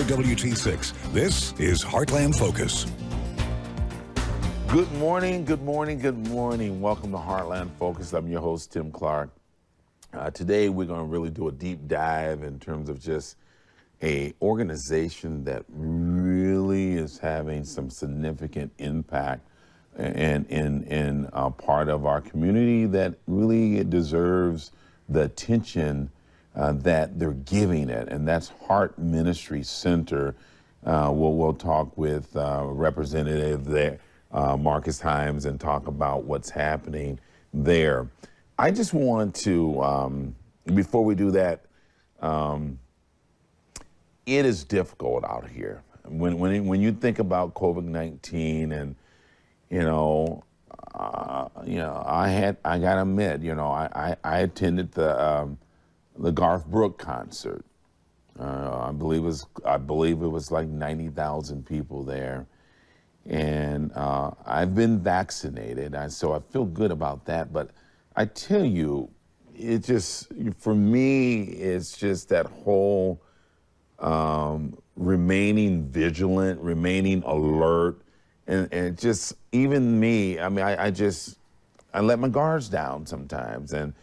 WT6. This is Heartland Focus. Good morning, good morning, good morning. Welcome to Heartland Focus. I'm your host, Tim Clark. Today we're going to really do a deep dive in terms of just a organization that really is having some significant impact in part of our community that really deserves the attention that they're giving it, and that's Heart Ministry Center. We'll talk with representative there, Marcus Himes, and talk about what's happening there. I just want to, before we do that, it is difficult out here. When you think about COVID-19, and I gotta admit, I attended the Garth Brooks concert. I believe it was like 90,000 people there, and I've been vaccinated, so I feel good about that. But I tell you, it just, for me, it's just that whole remaining vigilant, remaining alert, and just, even me, I mean, I let my guards down sometimes, and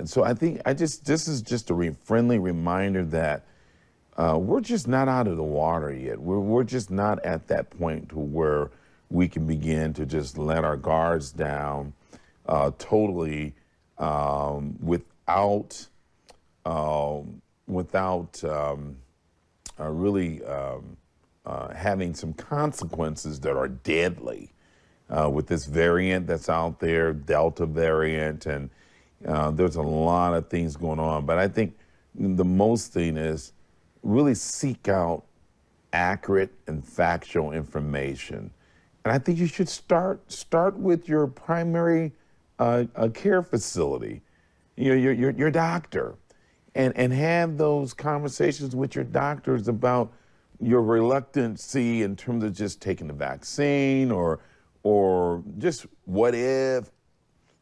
so I think this is just a friendly reminder that we're just not out of the water yet. We're just not at that point to where we can begin to just let our guards down totally without really having some consequences that are deadly. With this variant that's out there, Delta variant, and there's a lot of things going on. But I think the most thing is really seek out accurate and factual information. And I think you should start with your primary care facility, your doctor, and have those conversations with your doctors about your reluctancy in terms of just taking the vaccine, or just what if.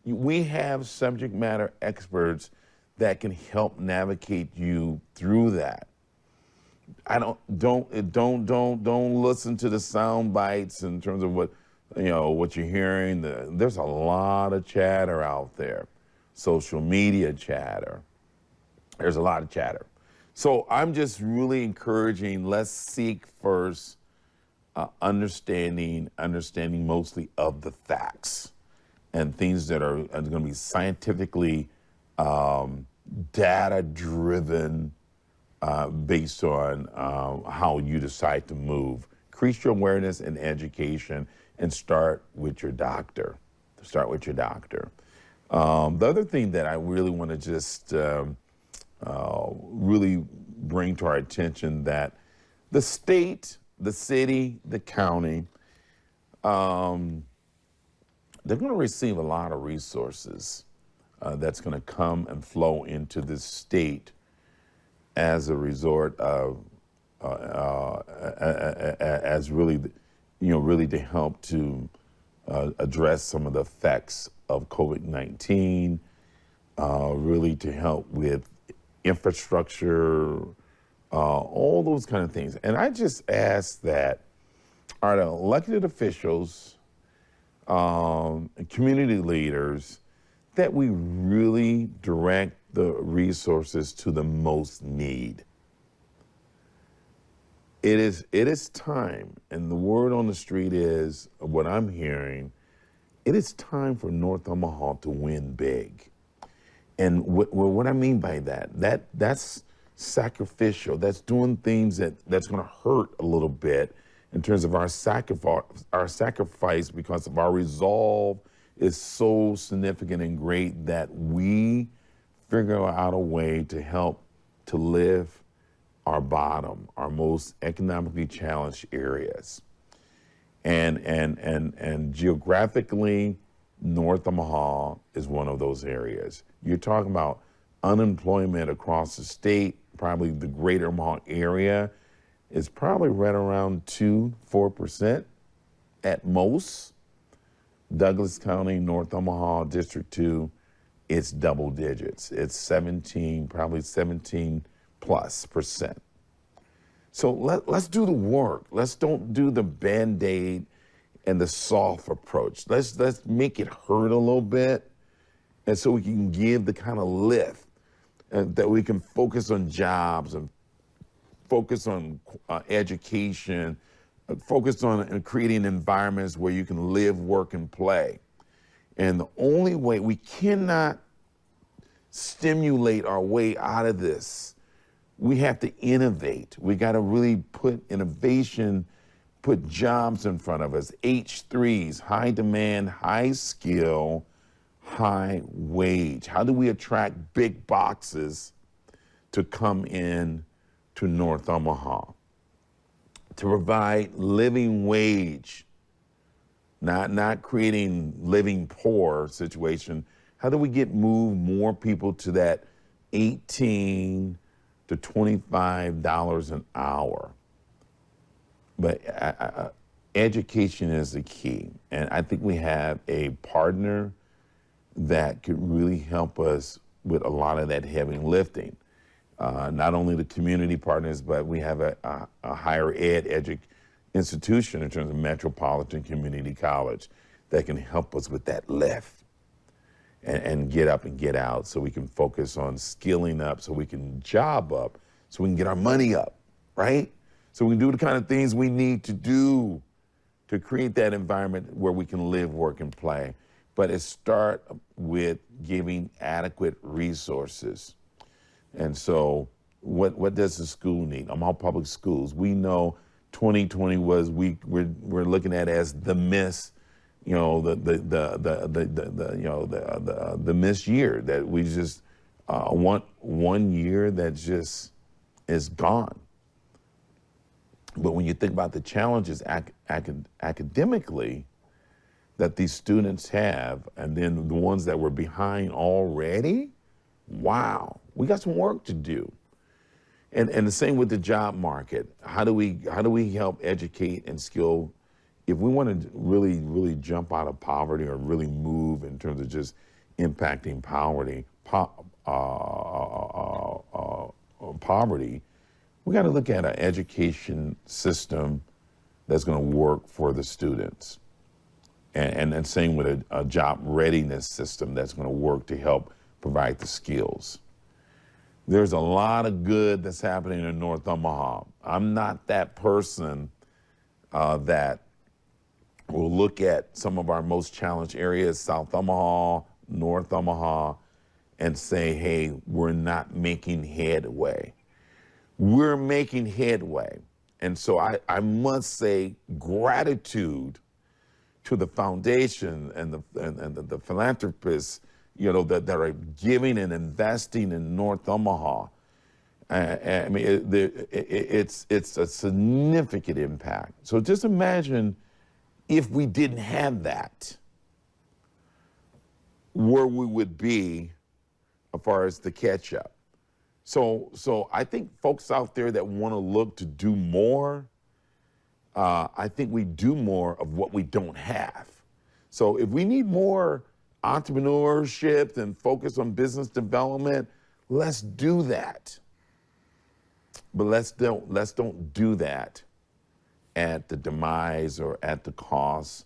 We have subject matter experts that can help navigate you through that. Don't listen to the sound bites in terms of what you're hearing. There's a lot of chatter out there, social media chatter. There's a lot of chatter. So I'm just really encouraging, let's seek first understanding mostly of the facts and things that are going to be scientifically data-driven based on how you decide to move. Increase your awareness and education, and start with your doctor. The other thing that I really want to just really bring to our attention, that the state, the city, the county, they're going to receive a lot of resources that's going to come and flow into this state as a result of, as really, really to help to address some of the effects of COVID-19, really to help with infrastructure, all those kind of things. And I just ask that our elected officials, community leaders, that we really direct the resources to the most need. It is time, and the word on the street is, what I'm hearing, it is time for North Omaha to win big. And what I mean by that's sacrificial. That's doing things that's going to hurt a little bit in terms of our sacrifice, because of our resolve is so significant and great that we figure out a way to help to live our bottom, our most economically challenged areas. And geographically, North Omaha is one of those areas. You're talking about unemployment across the state, probably the greater Omaha area, is probably right around 4% at most. Douglas County, North Omaha, District 2, it's double digits. It's 17, probably 17+%. So let's do the work. Let's don't do the Band-Aid and the soft approach. Let's make it hurt a little bit, and so we can give the kind of lift that we can focus on jobs and focus on education, focus on creating environments where you can live, work, and play. And the only way, we cannot stimulate our way out of this. We have to innovate. We got to really put innovation, put jobs in front of us. H3s, high demand, high skill, high wage. How do we attract big boxes to come in to North Omaha? To provide living wage, not creating living poor situation. How do we move more people to that $18 to $25 an hour? But education is the key. And I think we have a partner that could really help us with a lot of that heavy lifting. Not only the community partners, but we have a higher ed institution in terms of Metropolitan Community College that can help us with that lift and get up and get out, so we can focus on skilling up, so we can job up, so we can get our money up, right? So we can do the kind of things we need to do to create that environment where we can live, work, and play. But it starts with giving adequate resources. And so what does the school need? Omaha Public Schools, we know 2020 was, we're looking at as the miss, you know, the miss year, that we just want one year that just is gone. But when you think about the challenges academically that these students have, and then the ones that were behind already, wow, we got some work to do. And the same with the job market. How do we help educate and skill? If we want to really jump out of poverty, or really move in terms of just impacting poverty, we got to look at an education system that's going to work for the students. And same with a job readiness system that's going to work to help provide the skills. There's a lot of good that's happening in North Omaha. I'm not that person that will look at some of our most challenged areas, South Omaha, North Omaha, and say, hey, we're not making headway. We're making headway. And so I must say gratitude to the foundation and the philanthropists, you know, that are giving and investing in North Omaha. I mean, it's a significant impact. So just imagine if we didn't have that, where we would be as far as the catch up. So I think folks out there that want to look to do more, I think we do more of what we don't have. So if we need more entrepreneurship and focus on business development, let's do that. But let's don't do that at the demise or at the cost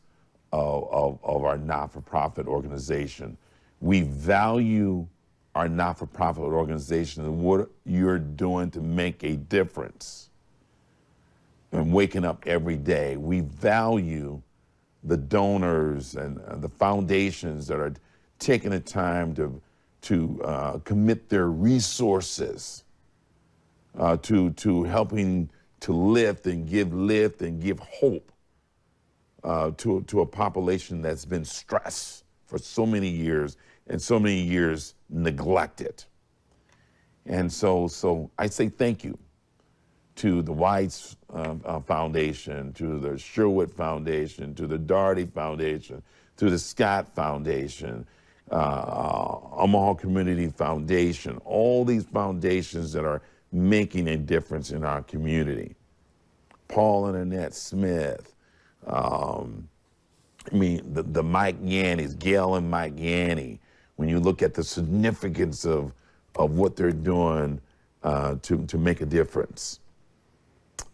of our not-for-profit organization. We value our not-for-profit organization and what you're doing to make a difference and waking up every day. We value the donors and the foundations that are taking the time to commit their resources to helping to lift and give hope to a population that's been stressed for so many years and so many years neglected. And so I say thank you to the Whites Foundation, to the Sherwood Foundation, to the Daugherty Foundation, to the Scott Foundation, Omaha Community Foundation, all these foundations that are making a difference in our community. Paul and Annette Smith, the Mike Yannies, Gail and Mike Yanni, when you look at the significance of what they're doing to make a difference.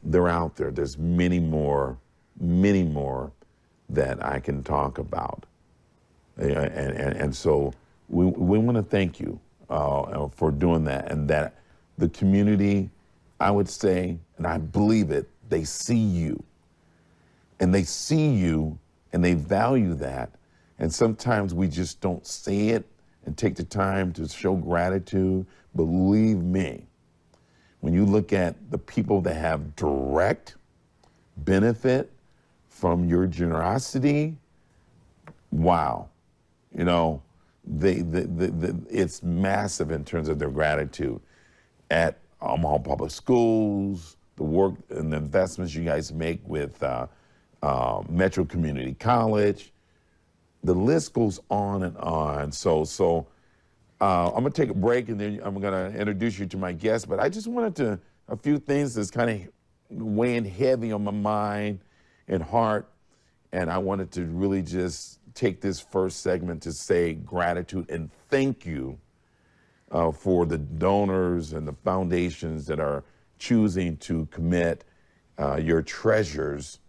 they're out there. There's many more that I can talk about. And so we want to thank you for doing that, and that the community, I would say, and I believe it, they see you. And they see you and they value that. And sometimes we just don't say it and take the time to show gratitude. Believe me, when you look at the people that have direct benefit from your generosity, wow, you know, it's massive in terms of their gratitude. At Omaha Public Schools, the work and the investments you guys make with Metro Community College, the list goes on and on. So I'm gonna take a break and then I'm gonna introduce you to my guest, but I just wanted a few things that's kind of weighing heavy on my mind and heart, and I wanted to really just take this first segment to say gratitude and thank you for the donors and the foundations that are choosing to commit your treasures,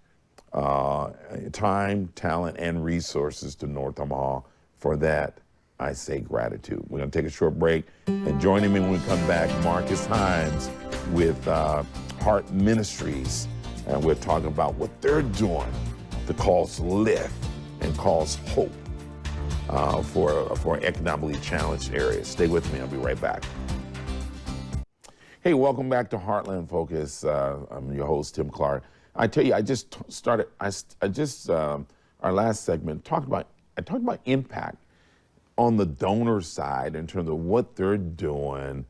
time, talent, and resources to North Omaha. For that, I say gratitude. We're going to take a short break, and joining me when we come back, Marcus Himes with Heart Ministries, and we're talking about what they're doing to cause lift and cause hope for economically challenged areas. Stay with me. I'll be right back. Hey, welcome back to Heartland Focus. I'm your host, Tim Clark. I tell you, I just started. Our last segment I talked about impact on the donor side in terms of what they're doing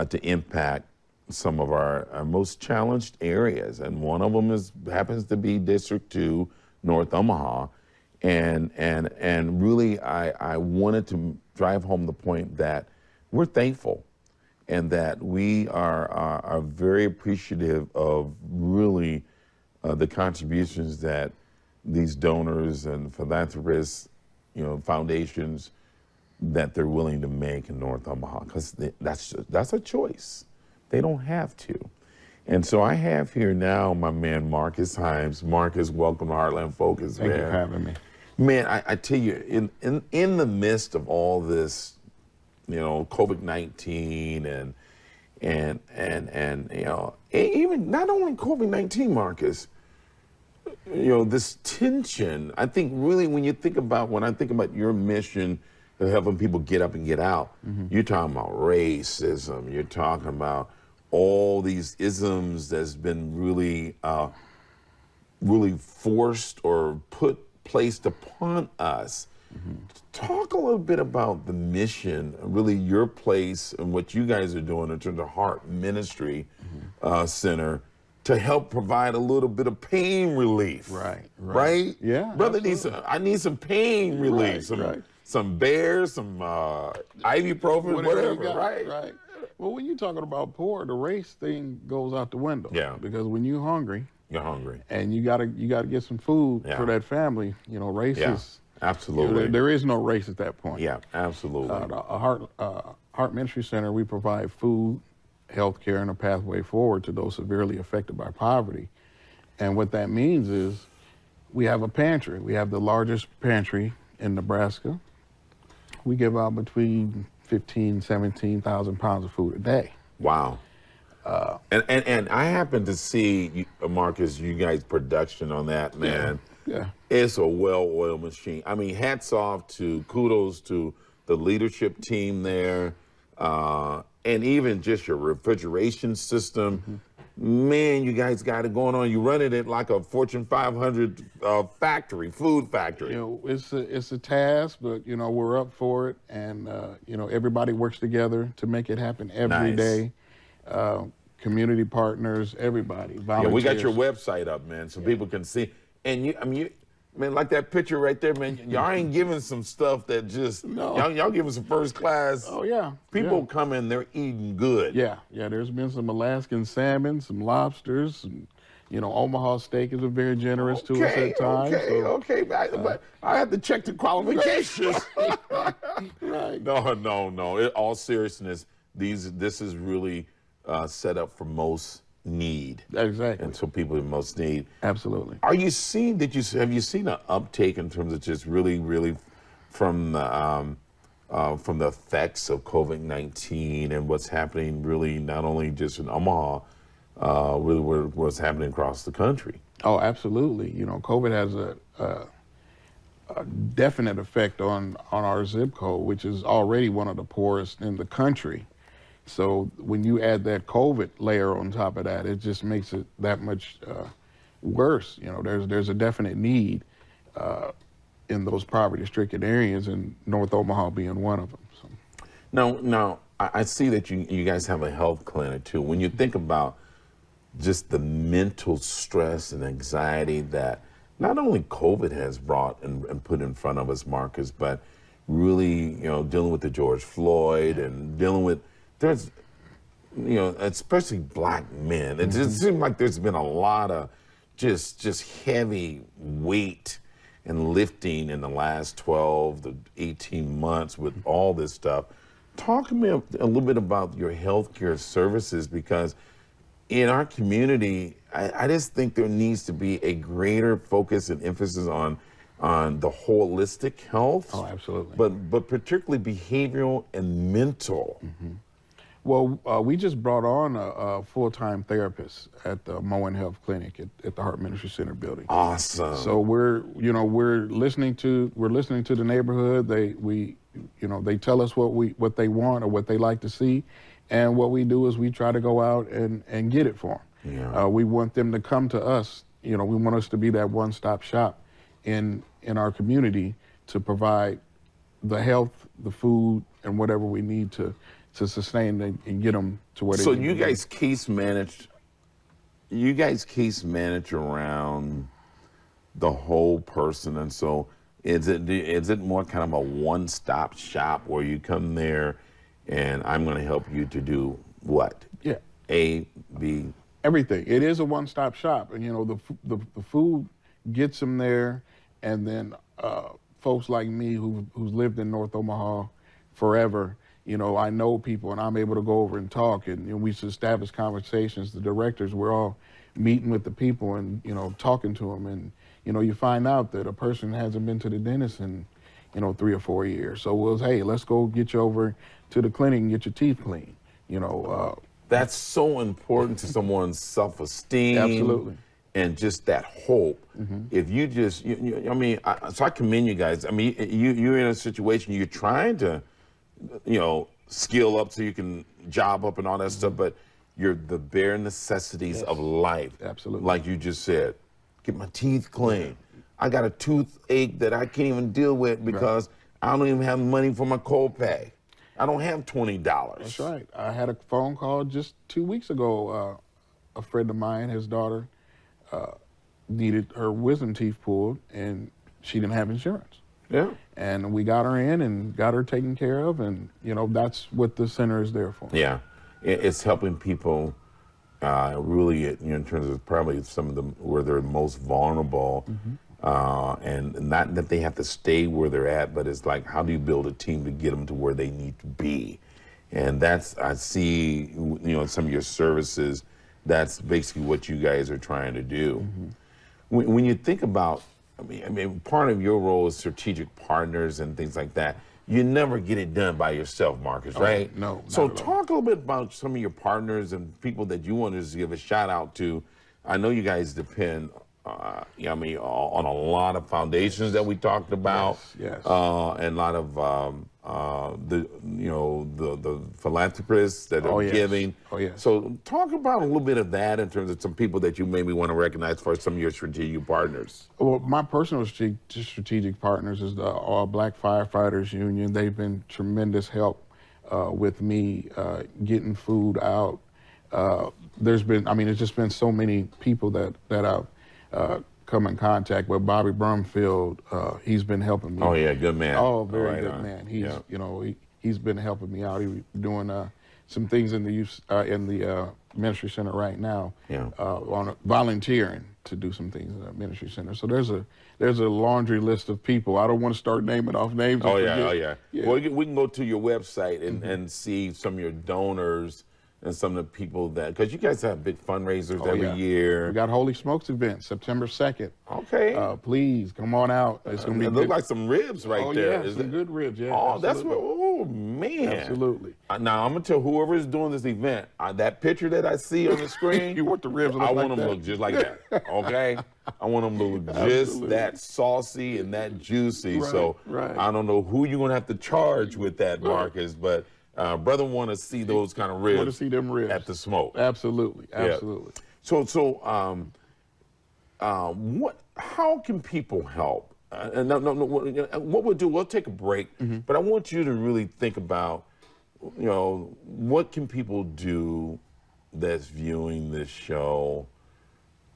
to impact some of our most challenged areas, and one of them happens to be District 2, North Omaha, and really I wanted to drive home the point that we're thankful and that we are very appreciative of really the contributions that these donors and philanthropists, foundations, that they're willing to make in North Omaha, because that's a choice. They don't have to. And so I have here now my man Marcus Himes. Marcus, welcome to Heartland Focus, man. Thank you for having me. Man, I tell you, in the midst of all this, COVID-19 and even not only COVID-19, Marcus, this tension, I think really when I think about your mission of helping people get up and get out, you're talking about racism, you're talking about all these isms that's been really forced or placed upon us. Talk a little bit about the mission, really your place and what you guys are doing in terms of Heart Ministry Center to help provide a little bit of pain relief. Right? Yeah. Brother, I need some pain relief. Some bears, some ibuprofen, whatever, right? Well, when you're talking about poor, the race thing goes out the window. Yeah. Because when you're hungry, and you gotta get some food for that family. Race is absolutely. There is no race at that point. Yeah, absolutely. Heart Ministry Center, we provide food, health care, and a pathway forward to those severely affected by poverty. And what that means is we have a pantry. We have the largest pantry in Nebraska. We give out between 15,000, 17,000 pounds of food a day. Wow. And I happen to see, Marcus, you guys' production on that, man. Yeah. It's a well-oiled machine. I mean, kudos to the leadership team there, and even just your refrigeration system. Man, you guys got it going on. You running it like a Fortune 500 food factory. It's a task, but we're up for it, and everybody works together to make it happen every day. Community partners, everybody, volunteers. Yeah, we got your website up, man, so people can see. And you, man, like that picture right there, man. Y'all ain't giving some stuff that just y'all giving some first class. Oh yeah. People come in, they're eating good. Yeah. There's been some Alaskan salmon, some lobsters. Omaha steak is very generous to us at times. But I have to check the qualifications. Right. No. In all seriousness, this is really set up for most need. Exactly. And so people in most need. Absolutely. Are you seeing, have you seen an uptake in terms of just really from the effects of COVID-19 and what's happening really not only just in Omaha, really what's happening across the country? Oh, absolutely. You know, COVID has a definite effect on our zip code, which is already one of the poorest in the country. So when you add that COVID layer on top of that, it just makes it that much worse. You know, there's a definite need in those poverty-stricken areas, and North Omaha being one of them. So. Now, I see that you guys have a health clinic too. When you think about just the mental stress and anxiety that not only COVID has brought and put in front of us, Marcus, but really, dealing with the George Floyd and dealing with, there's, especially black men. It just seems like there's been a lot of just heavy weight and lifting in the last 12 to 18 months with all this stuff. Talk to me a little bit about your healthcare services, because in our community, I just think there needs to be a greater focus and emphasis on the holistic health. Oh, absolutely. But particularly behavioral and mental. Well, we just brought on a full-time therapist at the Moen Health Clinic at the Heart Ministry Center building. Awesome. So we're listening to the neighborhood. They tell us what they want or what they like to see, and what we do is we try to go out and get it for them. Yeah. We want them to come to us. We want us to be that one-stop shop in our community to provide the health, the food, and whatever we need to sustain and get them to where they So need you to guys case manage. You guys case manage around the whole person, and so is it more kind of a one-stop shop where you come there, and I'm going to help you to do what? Yeah. A, B. Everything. It is a one-stop shop, and the food gets them there, and then folks like me who's lived in North Omaha forever. I know people, and I'm able to go over and talk, and we establish conversations. The directors, we're all meeting with the people and talking to them, and you find out that a person hasn't been to the dentist in 3 or 4 years. So we'll say, hey, let's go get you over to the clinic and get your teeth clean. That's so important to someone's self-esteem. Absolutely. And just that hope. If you just, so I commend you guys. I mean, you're in a situation, you're trying to, skill up so you can job up and all that stuff, but you're the bare necessities of life. Absolutely. Like you just said, get my teeth clean. I got a toothache that I can't even deal with because I don't even have money for my copay. I don't have $20. That's right. I had a phone call just 2 weeks ago. A friend of mine, his daughter, needed her wisdom teeth pulled, and she didn't have insurance. Yeah. And we got her in and got her taken care of, and that's what the center is there for. Yeah, it's helping people really, in terms of probably some of them where they're most vulnerable, and not that they have to stay where they're at, but it's like, how do you build a team to get them to where they need to be? And that's, I see, in some of your services, that's basically what you guys are trying to do. When you think about, I mean, part of your role is strategic partners and things like that. You never get it done by yourself, Marcus, right? No. So talk a little bit about some of your partners and people that you want to give a shout out to. I know you guys depend, on a lot of foundations that we talked about. Yes. And a lot of the philanthropists that are giving. Oh, yes. So talk about a little bit of that in terms of some people that you maybe want to recognize for some of your strategic partners. Well, my personal strategic partners is the All Black Firefighters Union. They've been tremendous help with me getting food out. It's just been so many people that I've come in contact with. Bobby Brumfield, he's been helping me. Oh yeah, good man. Oh, very good man. He's he's been helping me out. He's doing some things in the youth in the ministry center right now. Yeah. Volunteering to do some things in the ministry center. So there's a laundry list of people. I don't want to start naming off names. Oh yeah. Well, we can go to your website and see some of your donors and some of the people that, because you guys have big fundraisers Oh, every yeah. year. We got Holy Smokes event September 2nd. Okay. Please come on out. It's going to be It good. look like some ribs right Oh, there. yeah, some good ribs. Yeah. Oh, that's absolutely. what. Oh man. Absolutely. Now I'm gonna tell whoever is doing this event, that picture that I see on the screen. You want the ribs to look I want like them to that? look just like that. Okay. I want them to look just Absolutely. that saucy and that juicy. Right, So right. I don't know who you're gonna have to charge with that, Marcus, but brother want to see those kind of ribs. Want to see them ribs at the smoke. Absolutely. Absolutely. Yeah. So what? How can people help? No, what we'll do, we'll take a break, but I want you to really think about, what can people do that's viewing this show?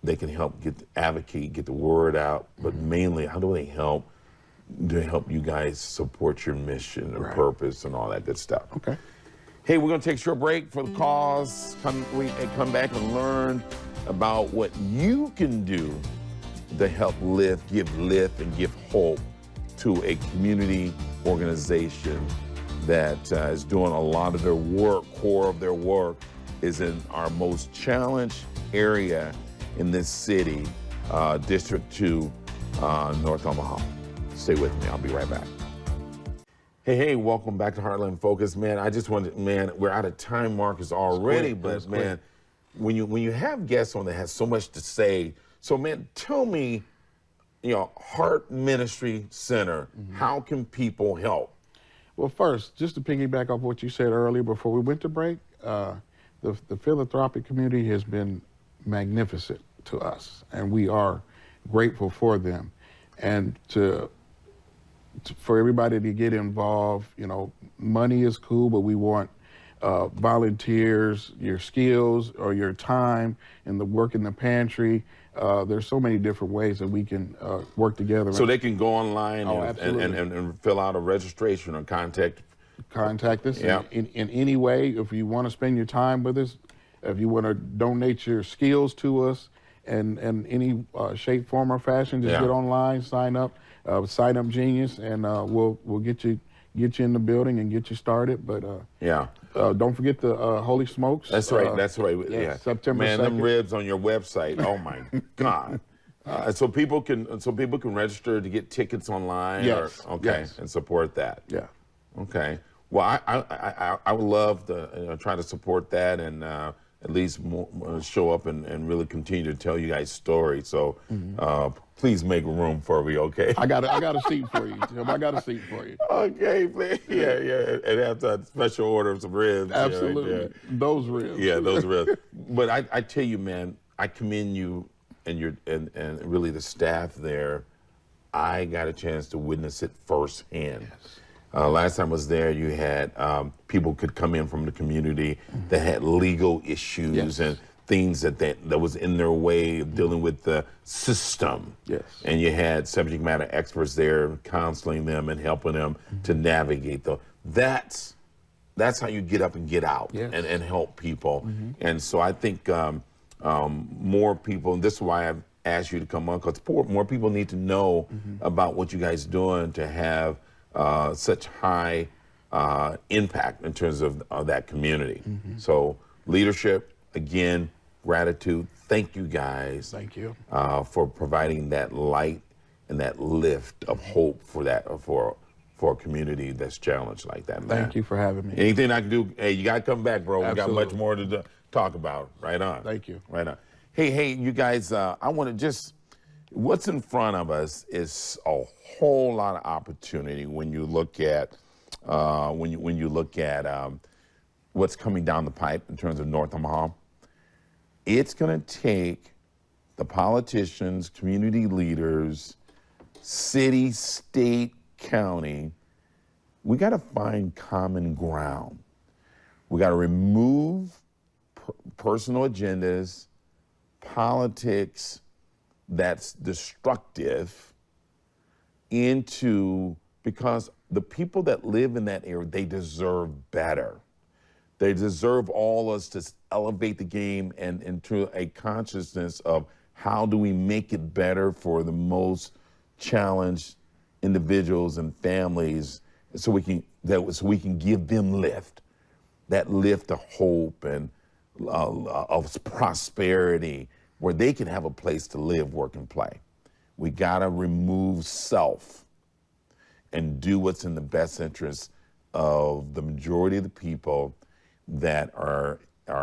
They can help advocate, get the word out, but mainly, how do they help to help you guys support your mission and purpose and all that good stuff? Okay. Hey, we're going to take a short break for the cause. We come back and learn about what you can do to help give lift, and give hope to a community organization that is doing a lot of their work. Core of their work is in our most challenged area in this city, District 2, North Omaha. Stay with me. I'll be right back. Hey, welcome back to Heartland Focus. Man, I just wanted, we're out of time, Marcus, already, but man, when you have guests on that has so much to say, so man, tell me, Heart Ministry Center, how can people help? Well, first, just to piggyback off what you said earlier before we went to break, the philanthropic community has been magnificent to us, and we are grateful for them. And for everybody to get involved, money is cool, but we want volunteers, your skills or your time and the work in the pantry. There's so many different ways that we can work together. So they can go online absolutely. and fill out a registration or contact us Yeah. in any way. If you want to spend your time with us, if you want to donate your skills to us in any shape, form, or fashion, just Yeah. get online, sign up, Sign Up Genius, and we'll get you in the building and get you started. But don't forget the Holy Smokes. That's right. That's right. Yeah. September Man, 2nd. them ribs on your website. Oh my God. So people can register to get tickets online. Yes. Yes. And support that. Yeah. Okay. Well, I would love to try to support that and at least show up and really continue to tell you guys stories. So please make room for me, okay? I got a seat for you, Tim. I got a seat for you. Okay, please. Yeah. And have a special order of some ribs. Absolutely. Yeah. Those ribs. Yeah, those ribs. But I tell you, man, I commend you and really the staff there. I got a chance to witness it firsthand. Yes. Last time I was there, you had people could come in from the community that had legal issues and things that was in their way of dealing with the system. Yes. And you had subject matter experts there counseling them and helping them to navigate that's how you get up and get out and help people. And so I think more people, and this is why I've asked you to come on, because more people need to know about what you guys are doing to have such high impact in terms of that community. So leadership, again, gratitude. Thank you guys. Thank you. For providing that light and that lift of hope for a community that's challenged like that, man. Thank you for having me. Anything I can do, hey, you gotta come back, bro. Absolutely. We got much more to talk about. Right on. Thank you. Right on. Hey, you guys, I want to what's in front of us is a whole lot of opportunity when you look at what's coming down the pipe in terms of North Omaha. It's going to take the politicians, community leaders, city, state, county. We got to find common ground. We got to remove personal agendas, politics that's destructive because the people that live in that area, they deserve better. They deserve all us to elevate the game and into a consciousness of how do we make it better for the most challenged individuals and families, so we can give them that lift of hope and of prosperity where they can have a place to live, work, and play. We gotta remove self and do what's in the best interest of the majority of the people that are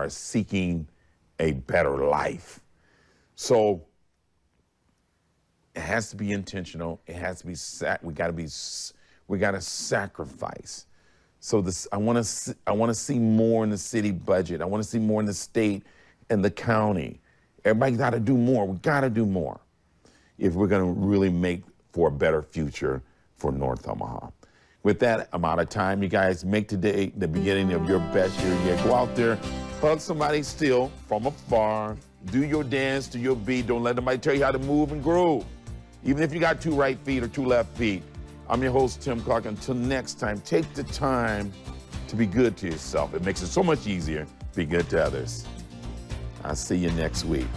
seeking a better life. So it has to be intentional. It has to be we gotta sacrifice. So I want to see more in the city budget. I want to see more in the state and the county. Everybody got to do more. We got to do more if we're going to really make for a better future for North Omaha. With that, I'm out of time. You guys make today the beginning of your best year yet. Go out there, hug somebody still from afar. Do your dance to your beat. Don't let nobody tell you how to move and groove. Even if you got 2 right feet or 2 left feet. I'm your host, Tim Clark. Until next time, take the time to be good to yourself. It makes it so much easier to be good to others. I'll see you next week.